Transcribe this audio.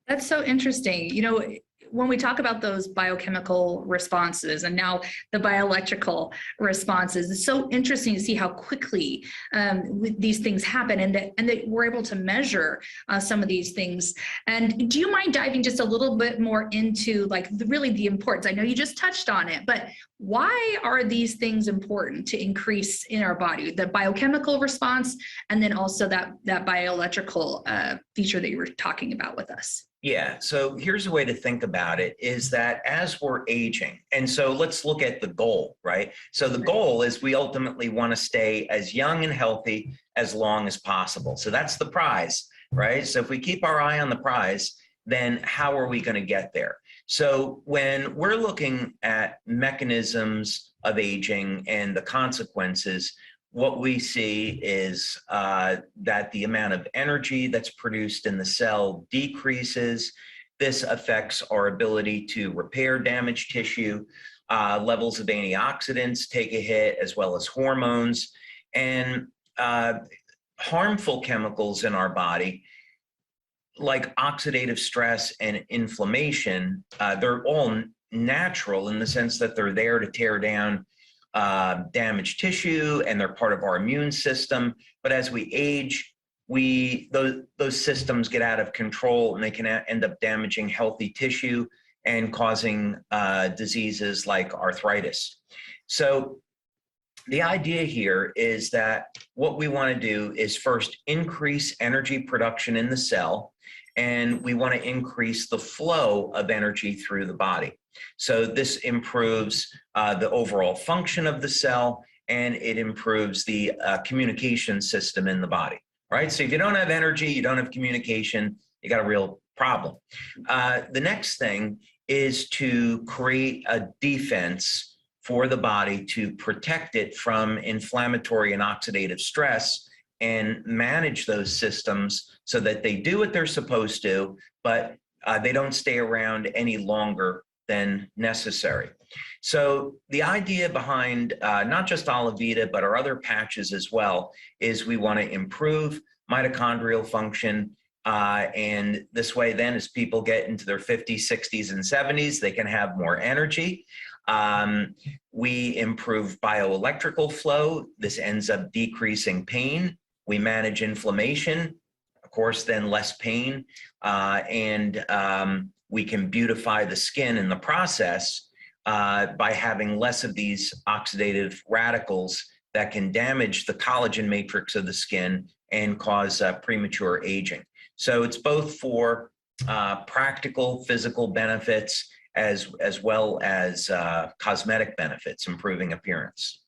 That's so interesting. You know, when we talk about those biochemical responses and now the bioelectrical responses, it's so interesting to see how quickly these things happen, and that we're able to measure some of these things. And do you mind diving just a little bit more into like really the importance? I know you just touched on it, but why are these things important to increase in our body? The biochemical response, and then also that bioelectrical feature that you were talking about with us. Yeah, so here's a way to think about it is that as we're aging, and so let's look at the goal, right? So the goal is we ultimately want to stay as young and healthy as long as possible. So that's the prize, right? So if we keep our eye on the prize, then how are we going to get there? So when we're looking at mechanisms of aging and the consequences, what we see is that the amount of energy that's produced in the cell decreases. This affects our ability to repair damaged tissue. Levels of antioxidants take a hit, as well as hormones. And harmful chemicals in our body, like oxidative stress and inflammation, they're all natural in the sense that they're there to tear down damaged tissue, and they're part of our immune system. But as we age, those systems get out of control, and they can end up damaging healthy tissue and causing diseases like arthritis. So the idea here is that what we want to do is first increase energy production in the cell, and we want to increase the flow of energy through the body. So this improves the overall function of the cell, and it improves the communication system in the body, right? So if you don't have energy, you don't have communication, you got a real problem. The next thing is to create a defense for the body to protect it from inflammatory and oxidative stress and manage those systems so that they do what they're supposed to, but they don't stay around any longer than necessary. So the idea behind not just Alavida, but our other patches as well, is we want to improve mitochondrial function. And this way then, as people get into their 50s, 60s, and 70s, they can have more energy. We improve bioelectrical flow. This ends up decreasing pain. We manage inflammation, of course, then less pain. We can beautify the skin in the process by having less of these oxidative radicals that can damage the collagen matrix of the skin and cause premature aging. So it's both for practical physical benefits as well as cosmetic benefits, improving appearance.